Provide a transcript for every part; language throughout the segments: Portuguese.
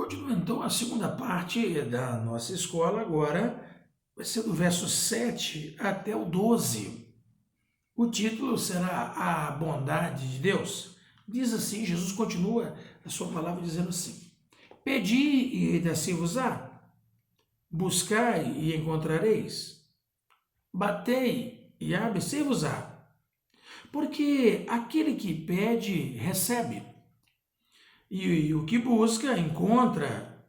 Continuando então a segunda parte da nossa escola agora vai ser do verso 7 até o 12. O título será A Bondade de Deus. Diz assim, Jesus continua a sua palavra dizendo assim: Pedi e dar-se-vos-á, buscai e encontrareis, batei e abre-se-vos-á. Porque aquele que pede, recebe, e o que busca, encontra,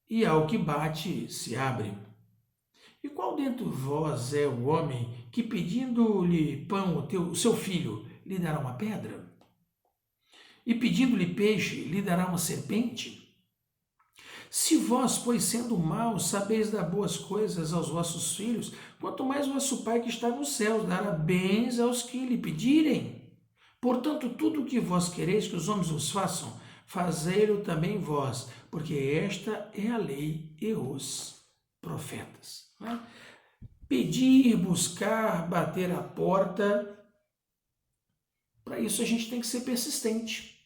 e ao que bate, se abre. E qual dentre vós é o homem que, pedindo-lhe pão o seu filho, lhe dará uma pedra? E pedindo-lhe peixe, lhe dará uma serpente? Se vós, pois sendo maus, sabeis dar boas coisas aos vossos filhos, quanto mais vosso Pai que está nos céus dará bens aos que lhe pedirem. Portanto, tudo o que vós quereis que os homens vos façam, fazei-lo também vós, porque esta é a lei e os profetas. Pedir, buscar, bater a porta, para isso a gente tem que ser persistente.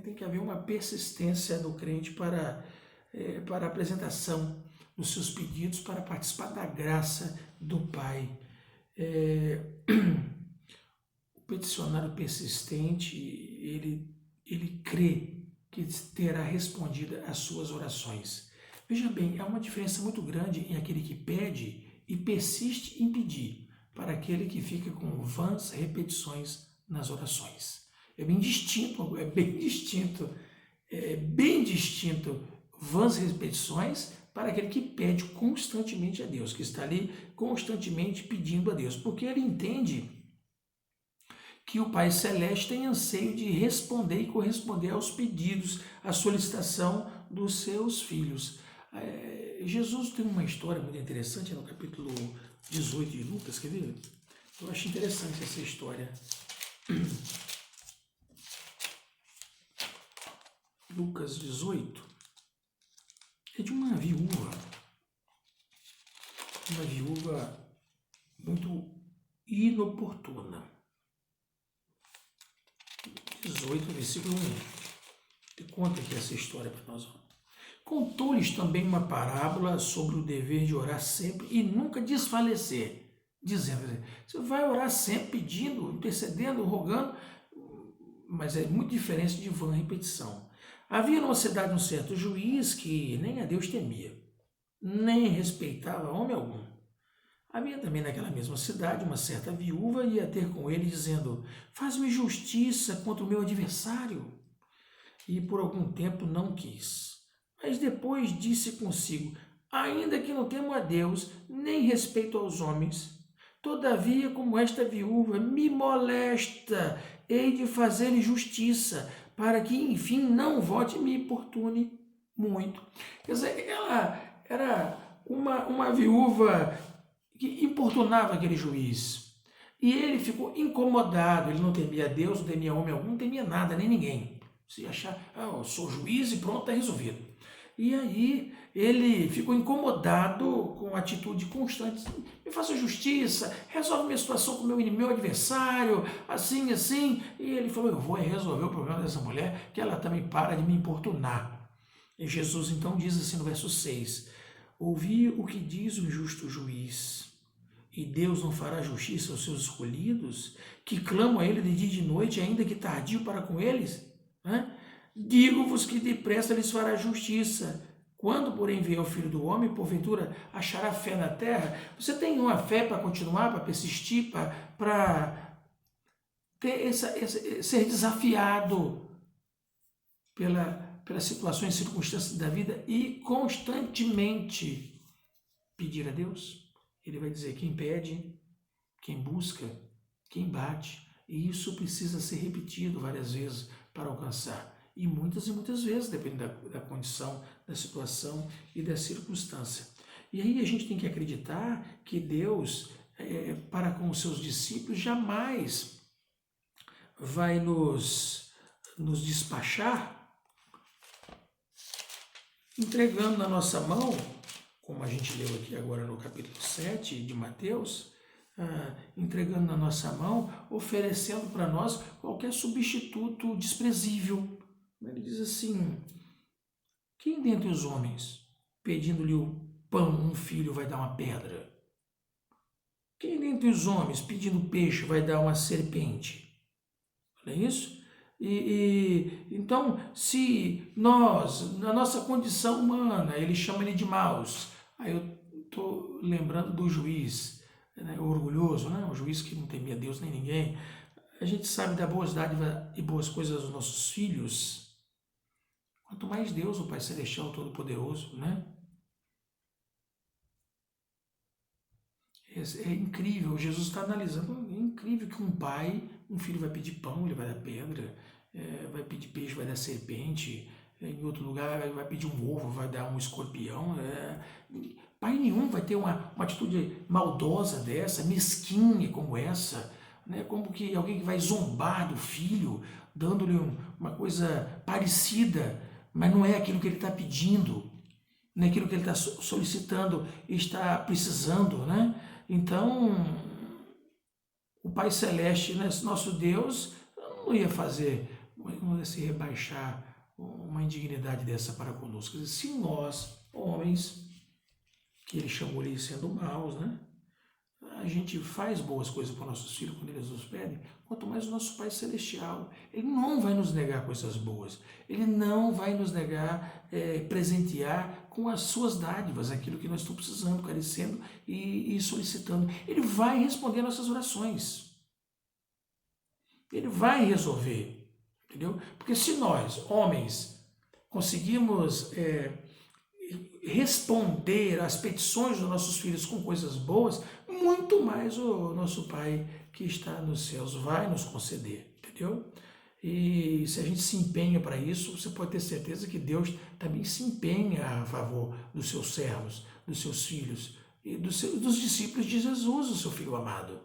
Tem que haver uma persistência do crente para a apresentação dos seus pedidos, para participar da graça do Pai. O peticionário persistente, ele crê que terá respondido às suas orações. Veja bem, há uma diferença muito grande em aquele que pede e persiste em pedir, para aquele que fica com vãs repetições nas orações. É bem distinto vãs repetições para aquele que pede constantemente a Deus, que está ali constantemente pedindo a Deus, porque ele entende que o Pai Celeste tem anseio de responder e corresponder aos pedidos, à solicitação dos seus filhos. Jesus tem uma história muito interessante no capítulo 18 de Lucas, quer ver? Eu acho interessante essa história. Lucas 18 é de uma viúva muito inoportuna. 18, versículo 1. E conta aqui essa história para nós. Contou-lhes também uma parábola sobre o dever de orar sempre e nunca desfalecer, dizendo: você vai orar sempre pedindo, intercedendo, rogando, mas é muito diferente de vã repetição. Havia numa cidade um certo juiz que nem a Deus temia, nem respeitava homem algum. Havia também naquela mesma cidade uma certa viúva e ia ter com ele, dizendo: faz-me justiça contra o meu adversário. E por algum tempo não quis. Mas depois disse consigo: ainda que não temo a Deus, nem respeito aos homens, todavia, como esta viúva me molesta, hei de fazer-lhe justiça, para que, enfim, não volte e me importune muito. Quer dizer, ela era uma viúva que importunava aquele juiz. E ele ficou incomodado, ele não temia Deus, não temia homem algum, não temia nada, nem ninguém. Se achar, eu sou juiz e pronto, está resolvido. E aí ele ficou incomodado com a atitude constante: me faça justiça, resolve minha situação com o meu adversário, assim. E ele falou: eu vou resolver o problema dessa mulher, que ela também para de me importunar. E Jesus então diz assim no verso 6, ouvi o que diz o justo juiz, e Deus não fará justiça aos seus escolhidos, que clamam a ele de dia e de noite, ainda que tardio para com eles? Digo-vos que depressa lhes fará justiça. Quando, porém, vier o Filho do Homem, porventura achará fé na terra? Você tem uma fé para continuar, para persistir, para ter ser desafiado pelas situações e circunstâncias da vida e constantemente pedir a Deus? Ele vai dizer: quem pede, quem busca, quem bate. E isso precisa ser repetido várias vezes para alcançar. E muitas vezes, dependendo da condição, da situação e da circunstância. E aí a gente tem que acreditar que Deus, para com os seus discípulos, jamais vai nos despachar entregando na nossa mão, como a gente leu aqui agora no capítulo 7 de Mateus, entregando na nossa mão, oferecendo para nós qualquer substituto desprezível. Ele diz assim: Quem dentre os homens, pedindo-lhe o pão, um filho, vai dar uma pedra? Quem dentre os homens, pedindo peixe, vai dar uma serpente? Não é isso? Então, se nós, na nossa condição humana, ele chama ele de maus, aí eu estou lembrando do juiz, né, orgulhoso, né, o juiz que não temia Deus nem ninguém. A gente sabe dar boas dádivas e boas coisas aos nossos filhos, quanto mais Deus, o Pai Celestial Todo-Poderoso, né? É incrível, Jesus está analisando, é incrível que um filho vai pedir pão, ele vai dar pedra, vai pedir peixe, vai dar serpente, em outro lugar vai pedir um ovo, vai dar um escorpião. Pai nenhum vai ter uma atitude maldosa dessa, mesquinha como essa, né? Como que alguém que vai zombar do filho, dando-lhe uma coisa parecida, mas não é aquilo que ele está pedindo, não é aquilo que ele está solicitando, está precisando, né? Então, o Pai Celeste, né, nosso Deus, não ia não ia se rebaixar uma indignidade dessa para conosco. Se nós, homens, que ele chamou ali sendo maus, né, a gente faz boas coisas para nossos filhos quando eles nos pedem, quanto mais o nosso Pai Celestial. Ele não vai nos negar coisas boas, ele não vai nos negar presentear com as suas dádivas, aquilo que nós estamos precisando, carecendo e solicitando. Ele vai responder nossas orações, ele vai resolver, entendeu? Porque se nós, homens, conseguimos responder às petições dos nossos filhos com coisas boas, muito mais o nosso Pai que está nos céus vai nos conceder, entendeu? E se a gente se empenha para isso, você pode ter certeza que Deus também se empenha a favor dos seus servos, dos seus filhos e dos discípulos de Jesus, o seu Filho amado.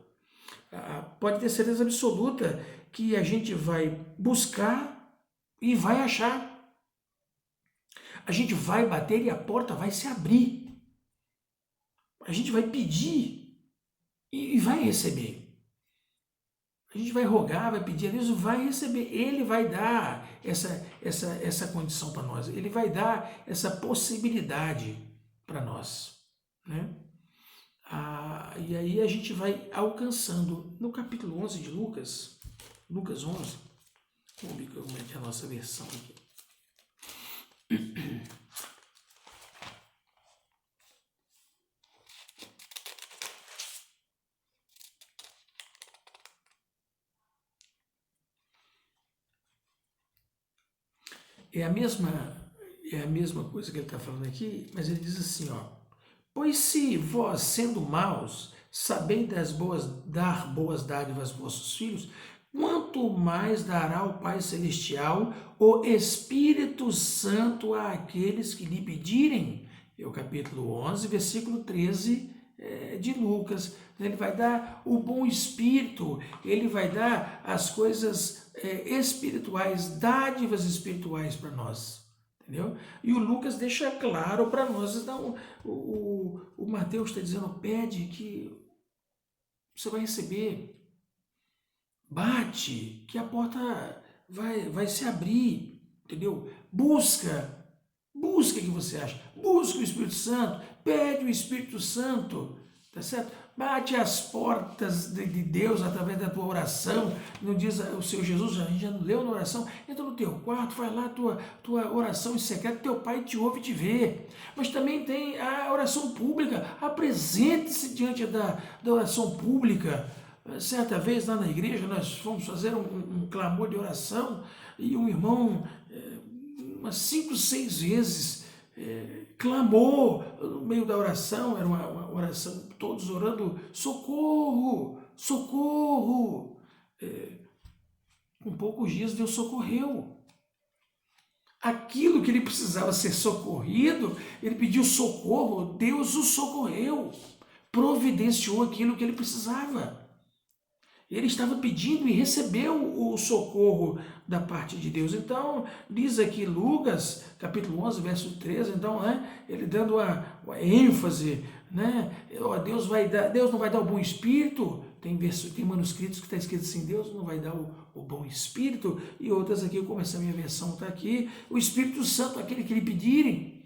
Pode ter certeza absoluta que a gente vai buscar e vai achar. A gente vai bater e a porta vai se abrir. A gente vai pedir e vai receber. A gente vai rogar, vai pedir a Deus, vai receber. Ele vai dar essa condição para nós. Ele vai dar essa possibilidade para nós, né? E aí a gente vai alcançando. No capítulo 11 de Lucas 11, vamos ver como é que é a nossa versão aqui. É a mesma coisa que ele está falando aqui, mas ele diz assim, ó: pois se vós, sendo maus, sabeis dar boas dádivas aos vossos filhos, quanto mais dará o Pai Celestial o Espírito Santo àqueles que lhe pedirem. É o capítulo 11, versículo 13 de Lucas. Ele vai dar o bom espírito, ele vai dar as coisas espirituais, dádivas espirituais para nós. Entendeu? E o Lucas deixa claro para nós. Então, o Mateus está dizendo: pede que você vai receber. Bate, que a porta vai se abrir, entendeu? Busca o que você acha. Busca o Espírito Santo, pede o Espírito Santo, tá certo? Bate as portas de Deus através da tua oração. Não diz o Senhor Jesus, a gente já leu na oração, entra no teu quarto, faz lá a tua oração em secreto, teu Pai te ouve e te vê. Mas também tem a oração pública, apresente-se diante da oração pública. Certa vez lá na igreja nós fomos fazer um clamor de oração e um irmão umas 5, 6 vezes clamou no meio da oração. Era uma oração, todos orando: socorro, socorro. Com poucos dias Deus socorreu. Aquilo que ele precisava ser socorrido, ele pediu socorro, Deus o socorreu, providenciou aquilo que ele precisava. Ele estava pedindo e recebeu o socorro da parte de Deus. Então, diz aqui Lucas, capítulo 11, verso 13, então, né, ele dando uma ênfase, né, Deus não vai dar o bom espírito, tem manuscritos que está escrito assim, Deus não vai dar o bom Espírito, e outras aqui, como essa minha versão está aqui, o Espírito Santo, aquele que lhe pedirem.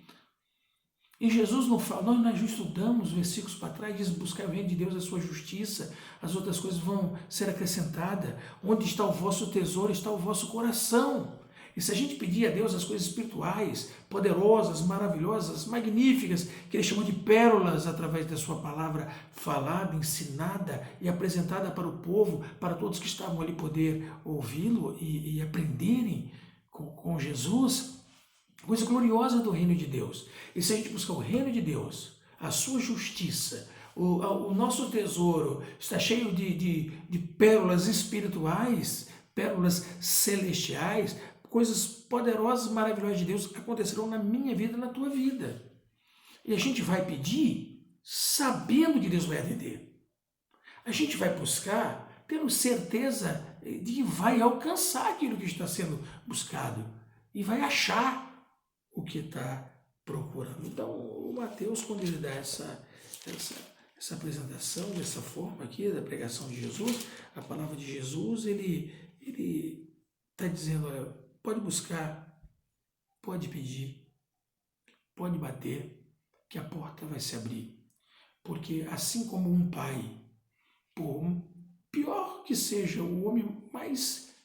E Jesus não fala, nós já estudamos versículos para trás, diz buscar o reino de Deus, a sua justiça, as outras coisas vão ser acrescentadas. Onde está o vosso tesouro, está o vosso coração. E se a gente pedir a Deus as coisas espirituais, poderosas, maravilhosas, magníficas, que Ele chamou de pérolas através da sua palavra falada, ensinada e apresentada para o povo, para todos que estavam ali poder ouvi-lo e aprenderem com Jesus, coisa gloriosa do reino de Deus. E se a gente buscar o reino de Deus, a sua justiça, o nosso tesouro está cheio de pérolas espirituais, pérolas celestiais, coisas poderosas, maravilhosas de Deus acontecerão na minha vida e na tua vida. E a gente vai pedir sabendo que Deus vai atender. A gente vai buscar tendo certeza de que vai alcançar aquilo que está sendo buscado e vai achar o que está procurando. Então, o Mateus, quando ele dá essa apresentação, dessa forma aqui, da pregação de Jesus, a palavra de Jesus, ele está dizendo, olha, pode buscar, pode pedir, pode bater, que a porta vai se abrir. Porque assim como um pai, por pior que seja o homem mais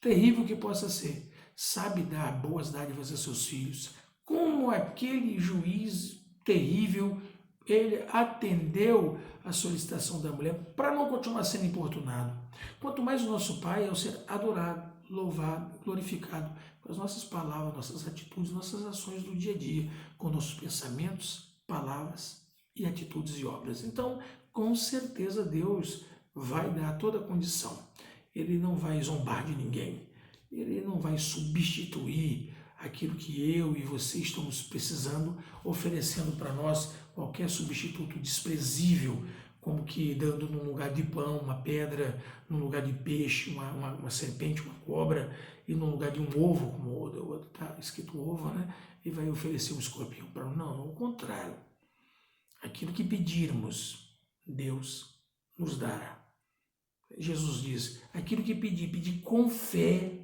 terrível que possa ser, sabe dar boas dádivas a seus filhos, como aquele juiz terrível, ele atendeu a solicitação da mulher para não continuar sendo importunado. Quanto mais o nosso Pai é o ser adorado, louvado, glorificado com as nossas palavras, nossas atitudes, nossas ações do dia a dia, com nossos pensamentos, palavras e atitudes e obras. Então, com certeza Deus vai dar toda a condição. Ele não vai zombar de ninguém. Ele não vai substituir aquilo que eu e você estamos precisando, oferecendo para nós qualquer substituto desprezível, como que dando num lugar de pão uma pedra, num lugar de peixe uma serpente, uma cobra, e num lugar de um ovo, como o outro está escrito ovo, né? E vai oferecer um escorpião para nós. Não, ao contrário. Aquilo que pedirmos, Deus nos dará. Jesus diz, aquilo que pedir com fé,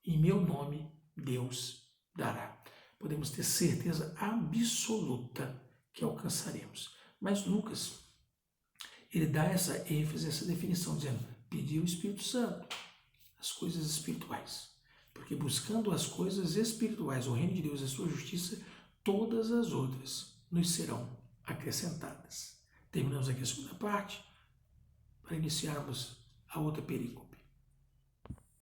em meu nome, Deus dará. Podemos ter certeza absoluta que alcançaremos. Mas Lucas, ele dá essa ênfase, essa definição, dizendo, pedir o Espírito Santo, as coisas espirituais. Porque buscando as coisas espirituais, o reino de Deus e a sua justiça, todas as outras nos serão acrescentadas. Terminamos aqui a segunda parte, para iniciarmos a outra perícope.